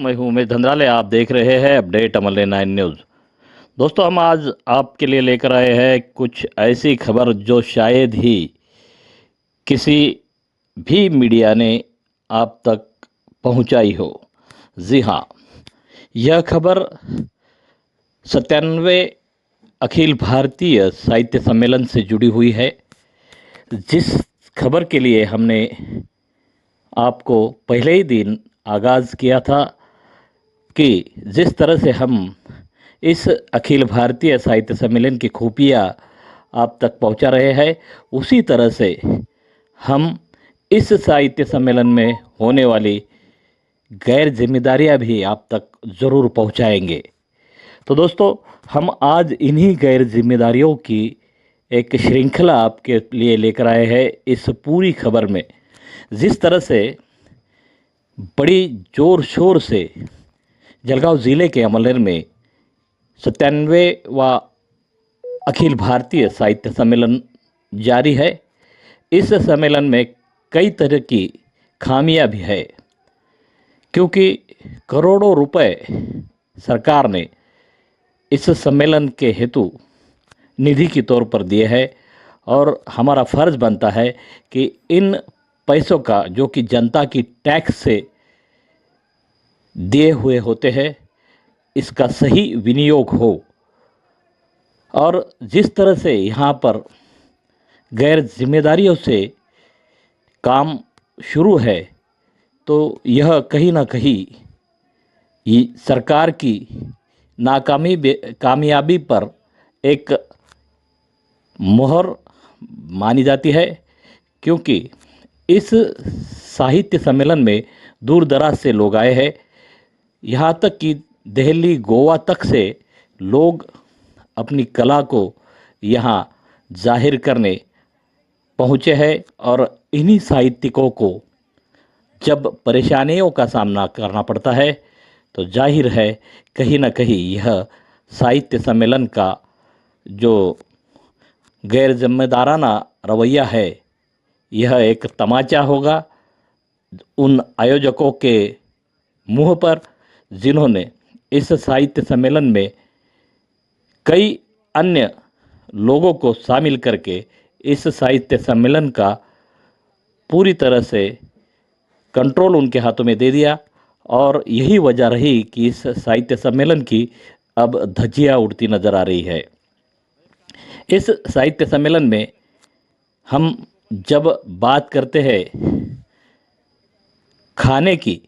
मैं हूं उमेश धंद्राले। आप देख रहे हैं अपडेट अमरले 9 न्यूज़। दोस्तों, हम आज आपके लिए लेकर आए हैं कुछ ऐसी खबर जो शायद ही किसी भी मीडिया ने आप तक पहुंचाई हो। जी हाँ, यह खबर 97वें अखिल भारतीय साहित्य सम्मेलन से जुड़ी हुई है। जिस खबर के लिए हमने आपको पहले ही दिन आगाज़ किया था कि जिस तरह से हम इस अखिल भारतीय साहित्य सम्मेलन की खूबियाँ आप तक पहुंचा रहे हैं, उसी तरह से हम इस साहित्य सम्मेलन में होने वाली गैर जिम्मेदारियां भी आप तक ज़रूर पहुंचाएंगे। तो दोस्तों, हम आज इन्हीं गैर जिम्मेदारियों की एक श्रृंखला आपके लिए लेकर आए हैं। इस पूरी खबर में जिस तरह से बड़ी ज़ोर शोर से जलगांव ज़िले के अमलेर में 97वां अखिल भारतीय साहित्य सम्मेलन जारी है। इस सम्मेलन में कई तरह की खामियां भी है, क्योंकि करोड़ों रुपए सरकार ने इस सम्मेलन के हेतु निधि के तौर पर दिए है और हमारा फ़र्ज़ बनता है कि इन पैसों का, जो कि जनता की टैक्स से दिए हुए होते हैं, इसका सही विनियोग हो। और जिस तरह से यहाँ पर गैर जिम्मेदारियों से काम शुरू है, तो यह कहीं ना कहीं ये सरकार की कामयाबी पर एक मोहर मानी जाती है, क्योंकि इस साहित्य सम्मेलन में दूर दराज से लोग आए हैं। यहाँ तक कि दिल्ली, गोवा तक से लोग अपनी कला को यहाँ जाहिर करने पहुँचे हैं। और इन्हीं साहित्यिकों को जब परेशानियों का सामना करना पड़ता है, तो जाहिर है कहीं ना कहीं यह साहित्य सम्मेलन का जो गैर जिम्मेदाराना रवैया है, यह एक तमाचा होगा उन आयोजकों के मुंह पर, जिन्होंने इस साहित्य सम्मेलन में कई अन्य लोगों को शामिल करके इस साहित्य सम्मेलन का पूरी तरह से कंट्रोल उनके हाथों में दे दिया। और यही वजह रही कि इस साहित्य सम्मेलन की अब धज्जियां उड़ती नज़र आ रही है। इस साहित्य सम्मेलन में हम जब बात करते हैं खाने की,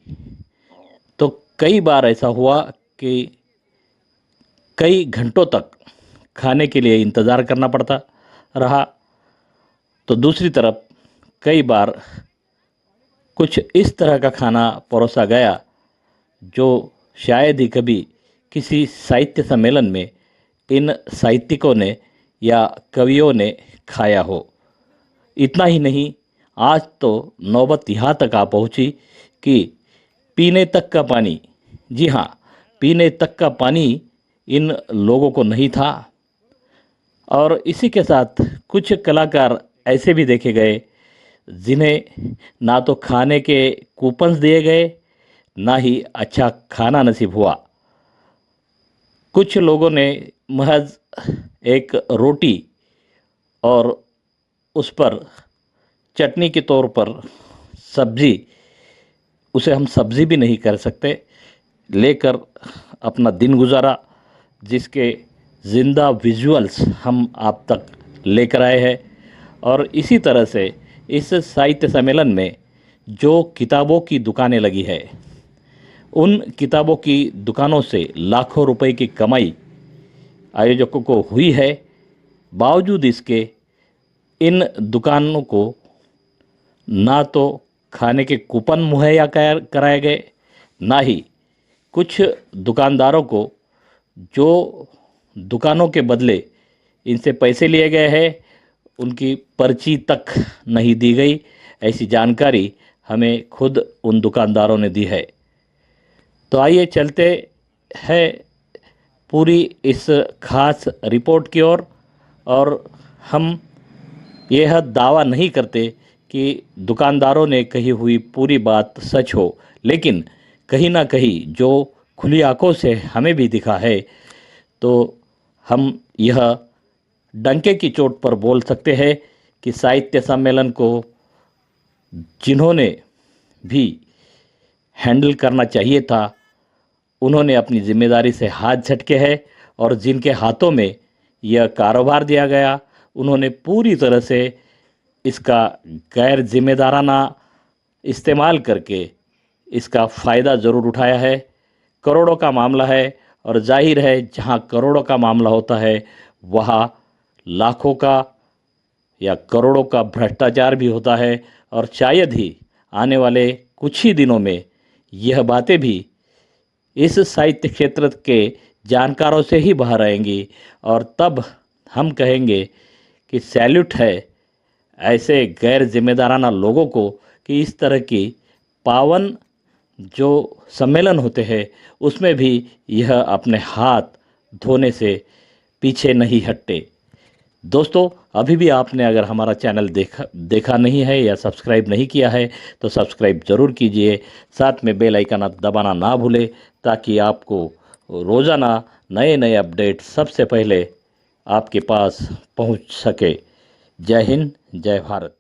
तो कई बार ऐसा हुआ कि कई घंटों तक खाने के लिए इंतज़ार करना पड़ता रहा। तो दूसरी तरफ कई बार कुछ इस तरह का खाना परोसा गया जो शायद ही कभी किसी साहित्य सम्मेलन में इन साहित्यिकों ने या कवियों ने खाया हो। इतना ही नहीं, आज तो नौबत यहाँ तक आ पहुँची कि पीने तक का पानी, जी हाँ, पीने तक का पानी इन लोगों को नहीं था। और इसी के साथ कुछ कलाकार ऐसे भी देखे गए जिन्हें ना तो खाने के कूपन्स दिए गए, ना ही अच्छा खाना नसीब हुआ। कुछ लोगों ने महज एक रोटी और उस पर चटनी के तौर पर सब्जी, उसे हम सब्जी भी नहीं कर सकते, लेकर अपना दिन गुजारा, जिसके ज़िंदा विजुअल्स हम आप तक लेकर आए हैं। और इसी तरह से इस साहित्य सम्मेलन में जो किताबों की दुकानें लगी है, उन किताबों की दुकानों से लाखों रुपए की कमाई आयोजकों को हुई है। बावजूद इसके इन दुकानों को ना तो खाने के कूपन मुहैया कराए गए, ना ही कुछ दुकानदारों को जो दुकानों के बदले इनसे पैसे लिए गए हैं, उनकी पर्ची तक नहीं दी गई। ऐसी जानकारी हमें खुद उन दुकानदारों ने दी है। तो आइए चलते हैं पूरी इस खास रिपोर्ट की ओर। और हम यह दावा नहीं करते कि दुकानदारों ने कही हुई पूरी बात सच हो, लेकिन कहीं ना कहीं जो खुली आंखों से हमें भी दिखा है, तो हम यह डंके की चोट पर बोल सकते हैं कि साहित्य सम्मेलन को जिन्होंने भी हैंडल करना चाहिए था, उन्होंने अपनी जिम्मेदारी से हाथ झटके हैं, और जिनके हाथों में यह कारोबार दिया गया, उन्होंने पूरी तरह से इसका गैर जिम्मेदाराना इस्तेमाल करके इसका फ़ायदा ज़रूर उठाया है। करोड़ों का मामला है, और जाहिर है जहां करोड़ों का मामला होता है वहाँ लाखों का या करोड़ों का भ्रष्टाचार भी होता है, और शायद ही आने वाले कुछ ही दिनों में यह बातें भी इस साहित्य क्षेत्र के जानकारों से ही बाहर आएंगी, और तब हम कहेंगे कि सैल्यूट है ऐसे गैर जिम्मेदाराना लोगों को कि इस तरह की पावन जो सम्मेलन होते हैं उसमें भी यह अपने हाथ धोने से पीछे नहीं हटते। दोस्तों, अभी भी आपने अगर हमारा चैनल देखा नहीं है या सब्सक्राइब नहीं किया है तो सब्सक्राइब ज़रूर कीजिए, साथ में बेल आइकन दबाना ना भूलें, ताकि आपको रोज़ाना नए नए अपडेट सबसे पहले आपके पास पहुंच सके। जय हिंद, जय भारत।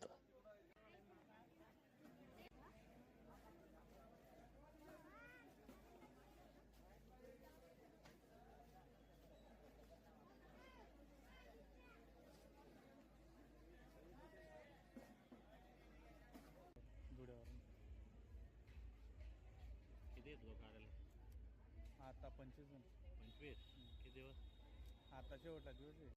आता 25 किती दिवस आता शेवटला दिवस आहे.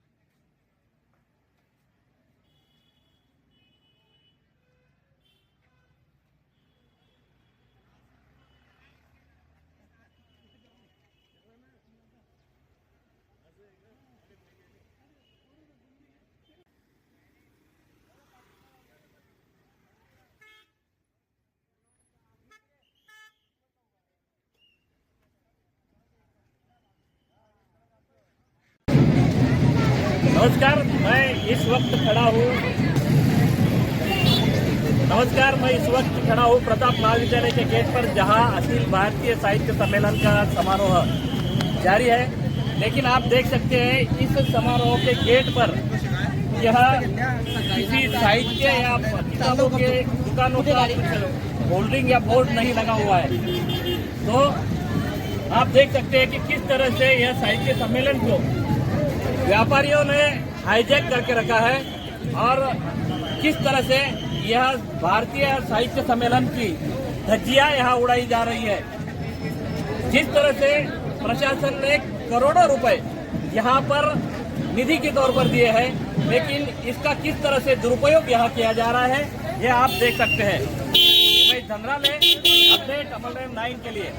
नमस्कार, मैं इस वक्त खड़ा हूँ प्रताप महाविद्यालय के गेट पर, जहां अखिल भारतीय साहित्य सम्मेलन का समारोह जारी है। लेकिन आप देख सकते हैं इस समारोह के गेट पर यह किसी साहित्य या किताबों के दुकानों का कुछ होल्डिंग या बोर्ड नहीं लगा हुआ है। तो आप देख सकते हैं कि किस तरह से यह साहित्य सम्मेलन को व्यापारियों ने हाईजैक करके रखा है, और किस तरह से यह भारतीय साहित्य सम्मेलन की धज्जियां यहाँ उड़ाई जा रही है। जिस तरह से प्रशासन ने करोड़ों रुपए यहाँ पर निधि के तौर पर दिए हैं, लेकिन इसका किस तरह से दुरुपयोग यहाँ किया जा रहा है यह आप देख सकते हैं। मैं धनरा में अपडेट अमल 9 के लिए।